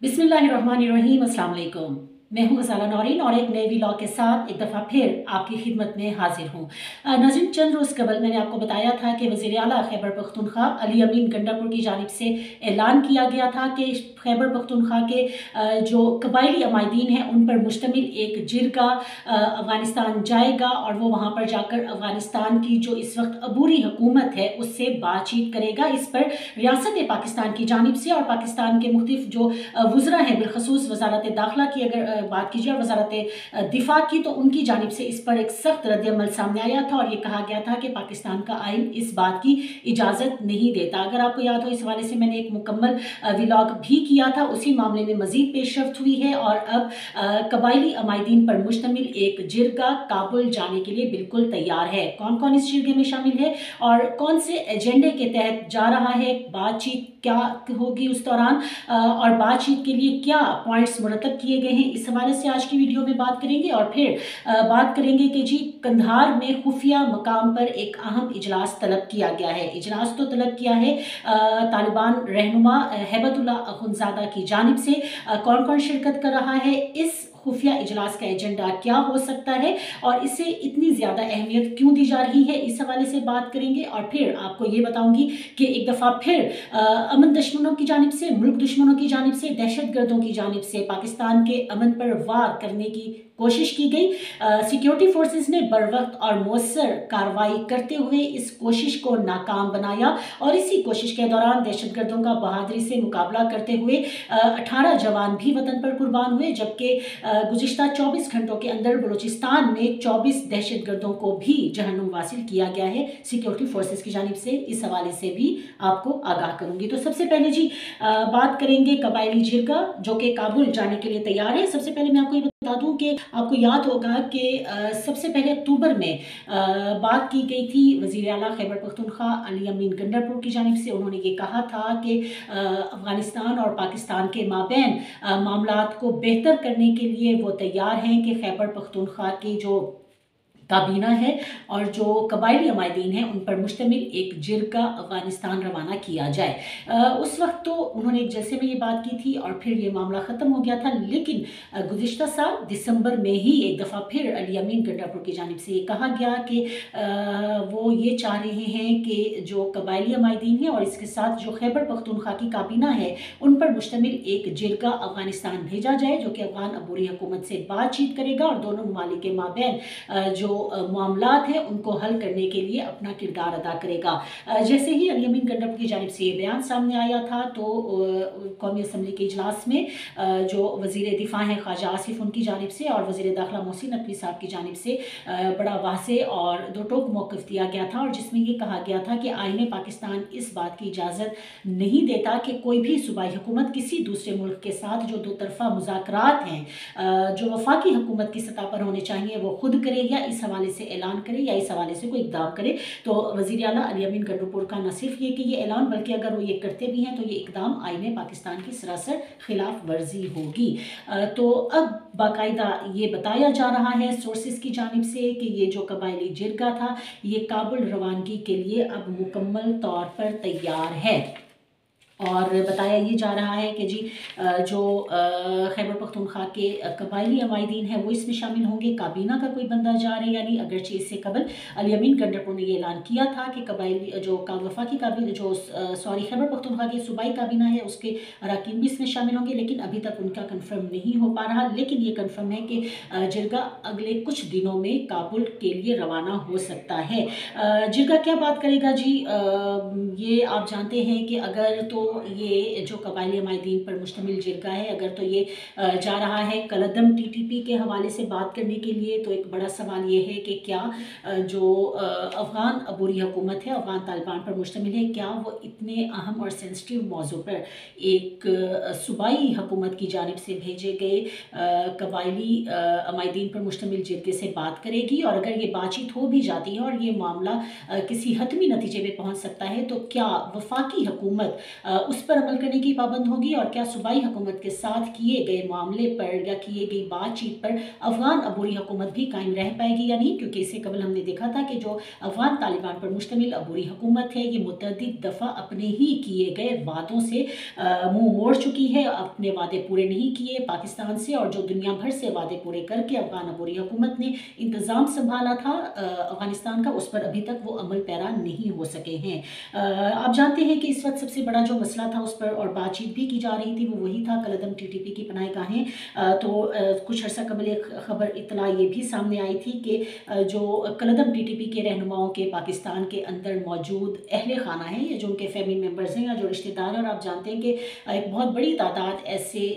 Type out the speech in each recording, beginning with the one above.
बिस्मिल्लाहिर्रहमानिर्रहीम, अस्सलाम वालेकुम। मैं हूं गज़ाला नौरीन और एक नए व्लॉग के साथ एक दफ़ा फिर आपकी खिदमत में हाजिर हूं। नाज़रीन, चंद रोज़ कबल मैंने आपको बताया था कि वज़ीर आला खैबर पख्तूनख्वा अली अमीन गंडापुर की जानिब से ऐलान किया गया था कि खैबर पख्तूनख्वा के जो कबायली अमायदीन हैं उन पर मुश्तमिल एक जिरगा अफ़गानिस्तान जाएगा और वो वहाँ पर जाकर अफ़गानिस्तान की जो इस वक्त अबूरी हुकूमत है उससे बातचीत करेगा। इस पर रियासत पाकिस्तान की जानिब से और पाकिस्तान के मुख्तलिफ जो वज़रा हैं, बिलखसूस वज़ारत दाखिला की अगर बात कीजिए और वज़ारत दिफा की, तो उनकी जानिब से इस पर एक सख्त रद्द-ए-अमल सामने आया था और ये कहा गया था कि पाकिस्तान का आइन इस बात की इजाज़त नहीं देता। अगर आपको याद हो, इस हवाले से मैंने एक मुकम्मल व्लॉग भी किया था। उसी मामले में मज़ीद पेशरफ्त हुई है और अब कबायली अमायदीन पर मुश्तमिल एक जिरगा काबुल जाने के लिए बिल्कुल तैयार है। कौन कौन इस जिरगे में शामिल है और कौन से एजेंडे के तहत जा रहा है, बातचीत क्या होगी उस दौरान और बातचीत के लिए क्या पॉइंट्स मुरतब किए गए हैं, इस हवाले से आज की वीडियो में बात करेंगे। और फिर बात करेंगे कि जी कंधार में खुफिया मकाम पर एक अहम इजलास तलब किया गया है। इजलास तो तलब किया है तालिबान रहनुमा हैबतुल्लाह अखुंज़ादा की जानिब से। कौन कौन शिरकत कर रहा है, इस खुफिया इजलास का एजेंडा क्या हो सकता है और इसे इतनी ज़्यादा अहमियत क्यों दी जा रही है, इस हवाले से बात करेंगे। और फिर आपको ये बताऊंगी कि एक दफ़ा फिर अमन दुश्मनों की जानिब से, मुल्क दुश्मनों की जानिब से, दहशतगर्दों की जानिब से पाकिस्तान के अमन पर वार करने की कोशिश की गई। सिक्योरिटी फोर्सेस ने बर वक्त और मौसर कार्रवाई करते हुए इस कोशिश को नाकाम बनाया और इसी कोशिश के दौरान दहशतगर्दों का बहादुरी से मुकाबला करते हुए 18 जवान भी वतन पर कुर्बान हुए, जबकि गुज़िश्ता 24 घंटों के अंदर बलूचिस्तान में 24 दहशतगर्दों को भी जहन्नुम वासिल किया गया है सिक्योरिटी फोर्सेस की जानिब से। इस हवाले से भी आपको आगाह करूंगी। तो सबसे पहले जी बात करेंगे कबायली जिरगा जो कि काबुल जाने के लिए तैयार है। सबसे पहले मैं आपको ये बता दूं कि आपको याद होगा कि सबसे पहले अक्टूबर में बात की गई थी वज़ीर आला खैबर पख्तूनख्वा अली अमीन गंडापुर की जानिब से। उन्होंने ये कहा था कि अफ़गानिस्तान और पाकिस्तान के माबैन मामलात को बेहतर करने के लिए वो तैयार हैं कि खैबर पख्तूनख्वा की जो काबीना है और जो कबायली अमायदीन हैं उन पर मुश्तमिल एक जिरगा अफ़गानिस्तान रवाना किया जाए। उस वक्त तो उन्होंने जैसे में ये बात की थी और फिर ये मामला ख़त्म हो गया था, लेकिन गुज़िश्ता साल दिसंबर में ही एक दफ़ा फिर अली अमीन गंडापुर की जानिब से ये कहा गया कि वो ये चाह रहे हैं कि जो कबायली अमायदीन हैं और इसके साथ जो खैबर पख्तूनख्वा की काबीना है उन पर मुश्तमिल एक जिरगा अफ़गानिस्तान भेजा जाए जो कि अफ़गान अबूरी हुकूमत से बातचीत करेगा और दोनों ममालिक के माबैन जो मामलात हैं उनको हल करने के लिए अपना किरदार अदा करेगा। जैसे ही अली अमीन गंडापुर की जानिब से ये बयान सामने आया था तो कौमी असम्बली के इजलास में जो वज़ीर दिफा हैं ख्वाजा आसिफ, उनकी जानिब से और वज़ीर दाखिला मोहसिन नकवी साहब की जानिब से बड़ा वाज़े और दो टोक मौक़िफ़ दिया गया था और जिसमें ये कहा गया था कि आईन पाकिस्तान इस बात की इजाज़त नहीं देता कि कोई भी सूबाई हुकूमत किसी दूसरे मुल्क के साथ जो दो तरफ़ा मुज़ाकरात हैं जो वफाकी हुकूमत की सतह पर होने चाहिए वो खुद करे या इस हवाले से ऐलान करे या इस हवाले से कोई इक़दाम करे। तो वज़ीर आला अली अमीन गंडापुर का न सिर्फ ये कि ये ऐलान, बल्कि अगर वो ये करते भी हैं तो ये इक़दाम आईन पाकिस्तान की सरासर खिलाफ वर्जी होगी। तो अब बाकायदा ये बताया जा रहा है सोर्सेस की जानिब से कि ये जो कबायली जिरगा था ये काबुल रवानगी के लिए अब मुकम्मल तौर पर तैयार है और बताया ये जा रहा है कि जी जो खैबर पख्तूनख्वा के कबायली अमायदीन हैं वो इसमें शामिल होंगे। काबीना का कोई बंदा जा रहा है यानी, अगरचे इससे कबल अली अमीन गंडापुर ने ये ऐलान किया था कि कबायली जो वफाकी काबीना जो खैबर पख्तूनख्वा की सूबाई काबीना है उसके अरकान भी इसमें शामिल होंगे, लेकिन अभी तक उनका कन्फर्म नहीं हो पा रहा। लेकिन ये कन्फर्म है कि जिरगा अगले कुछ दिनों में काबुल के लिए रवाना हो सकता है। जिरगा क्या बात करेगा जी, ये आप जानते हैं कि अगर तो ये जो कबायली अमायदीन पर मुश्तमिल जिरगा है, अगर तो ये जा रहा है कलदम टीटीपी के हवाले से बात करने के लिए, तो एक बड़ा सवाल ये है कि क्या जो अफ़गान अबूरी हुकूमत है, अफ़गान तालिबान पर मुश्तमिल है, क्या वो इतने अहम और सेंसिटिव मौजू पर एक सूबाई हुकूमत की जानिब से भेजे गए कबायली अमायदीन पर मुश्तमिल जिरगे से बात करेगी। और अगर ये बातचीत हो भी जाती है और ये मामला किसी हतमी नतीजे पर पहुँच सकता है तो क्या वफाकी हुकूमत उस पर अमल करने की पाबंद होगी, और क्या सूबाई हुकूमत के साथ किए गए मामले पर या किए गई बातचीत पर अफगान अबूरी हुकूमत भी कायम रह पाएगी या नहीं, क्योंकि इससे कबल हमने देखा था कि जो अफगान तालिबान पर मुश्तमिल अबूरी हुकूमत है ये मुतअद्दिद दफ़ा अपने ही किए गए वादों से मुंह मोड़ चुकी है, अपने वादे पूरे नहीं किए पाकिस्तान से, और जो दुनिया भर से वादे पूरे करके अफगान अबूरी हुकूमत ने इंतज़ाम संभाला था अफगानिस्तान का, उस पर अभी तक वो अमल पैरा नहीं हो सके हैं। आप जानते हैं कि इस वक्त सबसे बड़ा जो मसला था उस पर और बातचीत भी की जा रही थी वो वही था कलदम टीटीपी की पनाहगाहें। तो कुछ अर्सा कबल एक खबर इतला ये भी सामने आई थी कि जो कलदम टीटीपी के रहनुमाओं के पाकिस्तान के अंदर मौजूद अहले खाना है या जो उनके फैमिली मेम्बर्स हैं या जो रिश्तेदार हैं, और आप जानते हैं कि एक बहुत बड़ी तादाद ऐसे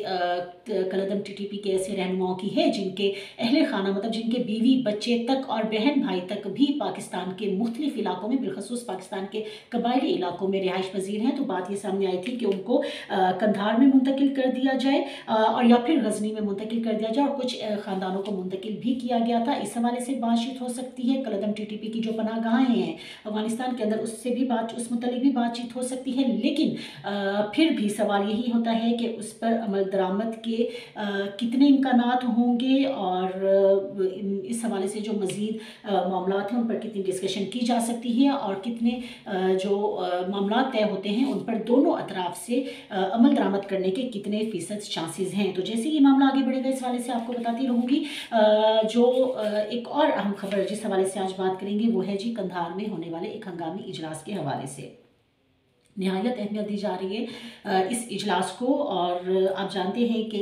कलदम टीटीपी के ऐसे रहनुमाओं की है जिनके अहले खाना मतलब जिनके बीवी बच्चे तक और बहन भाई तक भी पाकिस्तान के मुख्तलिफ इलाकों में बिलखसूस पाकिस्तान के कबायली इलाकों में रिहाइश पजीर हैं। तो बात ये सामने आई थी कि उनको कंधार में मुंतकिल कर दिया जाए और या फिर गजनी में मुंतकिल कर दिया जाए, और कुछ ख़ानदानों को मुंतकिल भी किया गया था। इस हवाले से बातचीत हो सकती है। कलदम टीटीपी की जो पनाहगाहें हैं अफगानिस्तान के अंदर उससे भी उस मुतल्लिक भी बातचीत हो सकती है, लेकिन फिर भी सवाल यही होता है कि उस पर अमल दरामद के कितने इम्कानात होंगे, और इस हवाले से जो मज़ीद मामला हैं उन पर कितनी डिस्कशन की जा सकती है, और कितने जो मामला तय होते हैं उन पर दोनों अतराफ से अमल दरामद करने के कितने फ़ीसद चांसेस हैं। तो जैसे ये मामला आगे बढ़ेगा इस हवाले से आपको बताती रहूँगी। जो एक और अहम खबर जिस हवाले से आज बात करेंगे वो है जी कंधार में होने वाले एक हंगामी इजलास के हवाले से। नहायत अहमियत दी जा रही है इस इजलास को, और आप जानते हैं कि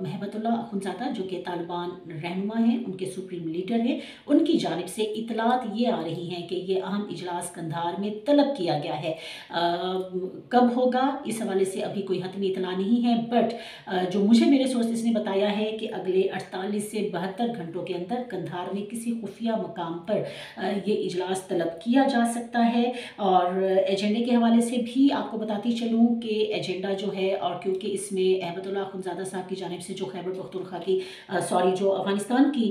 महबतुल्लाह अखुंज़ादा जो कि तालिबान रहनुमा हैं, उनके सुप्रीम लीडर हैं, उनकी जानिब से इतलात ये आ रही हैं कि ये अहम इजलास कंधार में तलब किया गया है। कब होगा इस हवाले से अभी कोई हतमी इतला नहीं है, बट जो मुझे मेरे सोर्सेस ने बताया है कि अगले 48 से 72 घंटों के अंदर कंधार में किसी खुफिया मकाम पर ये इजलास तलब किया जा सकता है। और एजेंडे के हवाले से भी आपको बताती चलूँ कि एजेंडा जो है, और क्योंकि इसमें अहमदुल्लाह अखुंज़ादा साहब की जानिब से जो खैबर पख्तूनख्वा की जो अफ़गानिस्तान की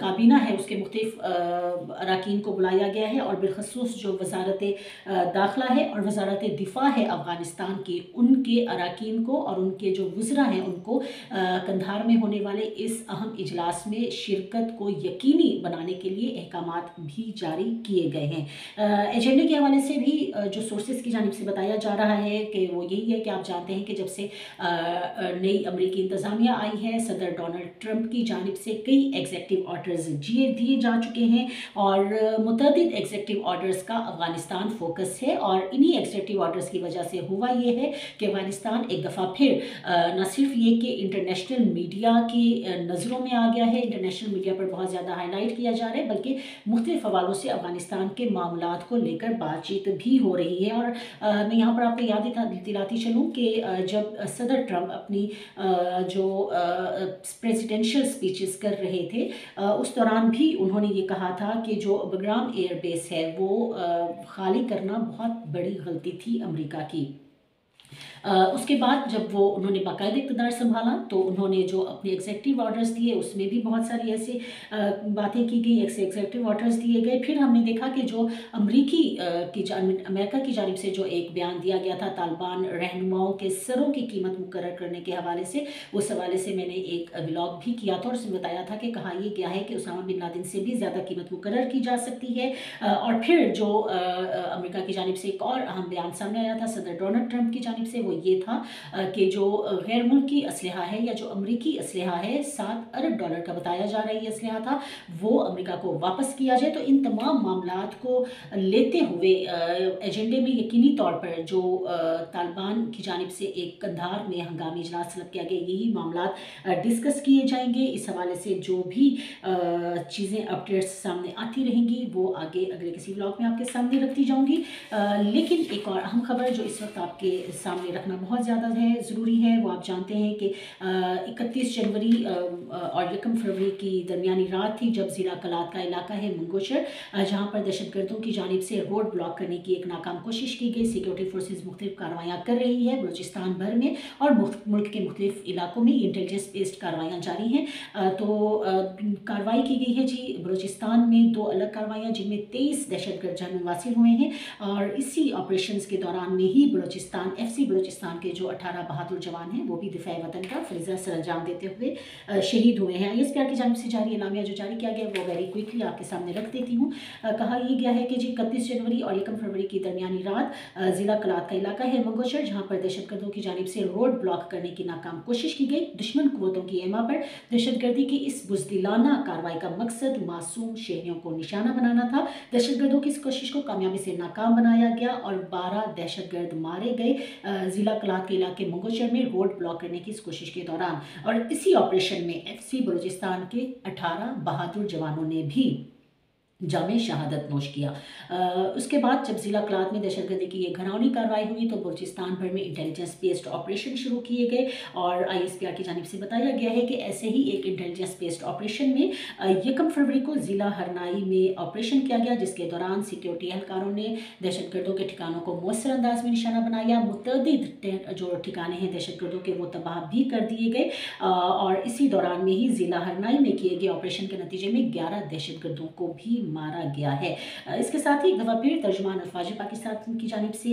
काबीना है उसके मुख्तलिफ अरकान को बुलाया गया है, और बिलखसूस जो वजारत दाखिला है और वजारत दिफा है अफ़गानिस्तान की, उनके अरकान को और उनके जो वज़रा हैं उनको कंधार में होने वाले इस अहम इजलास में शिरकत को यकीनी बनाने के लिए अहकामात भी जारी किए गए हैं। एजेंडे के हवाले से भी जो सोर्सेस की जानिब से बताया जा रहा है कि वो यही है कि आप जानते हैं कि जब से नई अमरीकी इंतज़ामिया आई है, सदर डोनाल्ड ट्रंप की जानिब से कई एग्जेक्टिव ऑर्डर्स दिए जा चुके हैं, और मुतअद्दिद एग्जेक्टिव ऑर्डर्स का अफ़गानिस्तान फोकस है। और इन्हीं एग्जेक्टिव ऑर्डर्स की वजह से हुआ ये है कि अफ़गानिस्तान एक दफ़ा फिर न सिर्फ ये कि इंटरनेशनल मीडिया की नज़रों में आ गया है, इंटरनेशनल मीडिया पर बहुत ज़्यादा हाईलाइट किया जा रहा है, बल्कि मुख्तलिफ हवालों से अफ़गानिस्तान के मामलात को लेकर बातचीत भी हो रही है। और मैं यहाँ पर आपको याद दिलाती चलूँ कि जब सदर ट्रंप अपनी जो प्रेसिडेंशियल स्पीचेस कर रहे थे उस दौरान भी उन्होंने ये कहा था कि जो बग्राम एयरबेस है वो खाली करना बहुत बड़ी गलती थी अमेरिका की। उसके बाद जब वो उन्होंने बाकायदा इक़्तिदार संभाला तो उन्होंने जो अपने एग्जेक्टिव ऑर्डर्स दिए उसमें भी बहुत सारी ऐसी बातें की गई, ऐसे एग्जेक्टिव ऑर्डर्स दिए गए। फिर हमने देखा कि जो अमेरिका की जानिब से जो एक बयान दिया गया था तालिबान रहनुमाओं के सरों की कीमत मुकर्रर करने के हवाले से, उस हवाले से मैंने एक व्लॉग भी किया था और उसमें बताया था कि कहा यह गया है कि उसामा बिन लादेन से भी ज़्यादा कीमत मुकर्रर की जा सकती है। और फिर जो अमेरिका की जानिब से एक और अहम बयान सामने आया था सदर डोनाल्ड ट्रंप की जानिब से, वो ये था कि जो गैर मुल्की असलहा है या जो अमरीकी असलहा है $7 अरब का बताया जा रहा है ये असलहा था, वो अमेरिका को वापस किया जाए। तो इन तमाम मामलात को लेते हुए एजेंडे में यकीनी तौर पर जो तालिबान की जानिब से एक कंधार में हंगामी इजलास तलब किया गया, यही मामलात डिस्कस किए जाएंगे। इस हवाले से जो भी चीज़ें अपडेट्स सामने आती रहेंगी वो आगे अगले किसी व्लॉग में आपके सामने रखती जाऊँगी। लेकिन एक और अहम खबर जो इस वक्त आपके सामने रखना बहुत ज़्यादा है ज़रूरी है। वो आप जानते हैं कि 31 जनवरी और 1 फरवरी की दरमियानी रात थी जब ज़िला कलात का इलाका है मंगोशर, जहाँ पर दहशतगर्दों की जानिब से रोड ब्लॉक करने की एक नाकाम कोशिश की गई। सिक्योरिटी फोर्सेज मुख्तलिफ कार्रवाइयाँ कर रही है बलूचिस्तान भर में और मुल्क के मुख्तलिफ इलाकों में इंटेलिजेंस बेस्ड कार्रवाइयाँ जारी हैं। कार्रवाई की गई है जी बलूचिस्तान में 2 अलग कार्रवाइयाँ जिनमें 23 दहशतगर्द जान मुवासिर हुए हैं और इसी ऑपरेशंस के दौरान में ही बलूचिस्तान FC बलूचिस्तान के जो 18 बहादुर जवान हैं वो भी दिफा वतन का फरीज़ा सर अंजाम देते हुए शहीद हुए हैं। ISPR की जानिब से जारी एलामिया जो जारी किया गया वो वेरी क्विकली आपके सामने रख देती हूँ। कहा यह गया है कि जी 31 जनवरी और 1 फरवरी की दरमियानी रात ज़िला कलात का इलाका है मंगोशर, जहाँ पर दहशतगर्दों की जानिब से रोड ब्लॉक करने की नाकाम कोशिश की गई। दुश्मन कुव्वतों की एमा पर दहशतगर्दी की इस बुज़दिलाना कार्रवाई का मकसद मासूम शहरियों को निशाना बनाना था। दहशतगर्दों की इस कोशिश को कामयाबी से नाकाम बनाया गया और 12 दहशतगर्द मारे गए ज़िला कलात के इलाके मंगोशर में रोड ब्लॉक करने की इस कोशिश के दौरान। और इसी ऑपरेशन में FC बलूचिस्तान के 18 बहादुर जवानों ने भी जामे शहादत नोश किया। उसके बाद जब ज़िला कलात में दहशतगर्दी की ये घिनौनी कार्रवाई हुई तो बलूचिस्तान भर में इंटेलिजेंस बेस्ड ऑपरेशन शुरू किए गए और ISPR की जानिब से बताया गया है कि ऐसे ही एक इंटेलिजेंस बेस्ड ऑपरेशन में 1 फरवरी को ज़िला हरनाई में ऑपरेशन किया गया, जिसके दौरान सिक्योरिटी एहलकारों ने दहशतगर्दों के ठिकानों को मौसर अंदाज में निशाना बनाया। मुतअद्दिद जो ठिकाने हैं दहशतगर्दों के वो तबाह भी कर दिए गए और इसी दौरान में ही ज़िला हरनाई में किए गए ऑपरेशन के नतीजे में 11 दहशतगर्दों को भी मारा गया है। इसके साथ ही एक दफ़ा फिर तर्जुमान अफवाज पाकिस्तान की जानिब से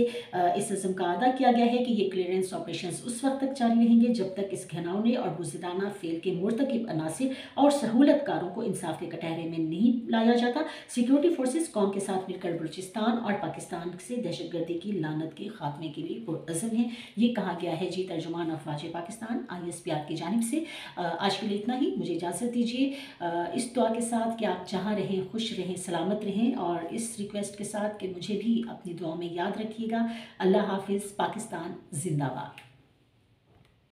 इस अज़्म का अदा किया गया है कि ये क्लियरेंस ऑपरेशंस उस वक्त तक जारी रहेंगे जब तक इस घिनौने और बुज़दिलाना फेल के मुर्तकिब अनासिर और सहूलतकारों को इंसाफ के कटहरे में नहीं लाया जाता। सिक्योरिटी फोर्सेस कौम के साथ मिलकर बलूचिस्तान और पाकिस्तान से दहशतगर्दी की लानत के खात्मे के लिए पुरअज़्म है। ये कहा गया है जी तर्जुमान अफवाज पाकिस्तान ISPR की जानिब से। आज के लिए इतना ही, मुझे इजाज़त दीजिए इस दुआ के साथ कि आप जहाँ रहें खुश रहें सलामत रहें और इस रिक्वेस्ट के साथ कि मुझे भी अपनी दुआओं में याद रखिएगा। अल्लाह हाफिज़। पाकिस्तान जिंदाबाद।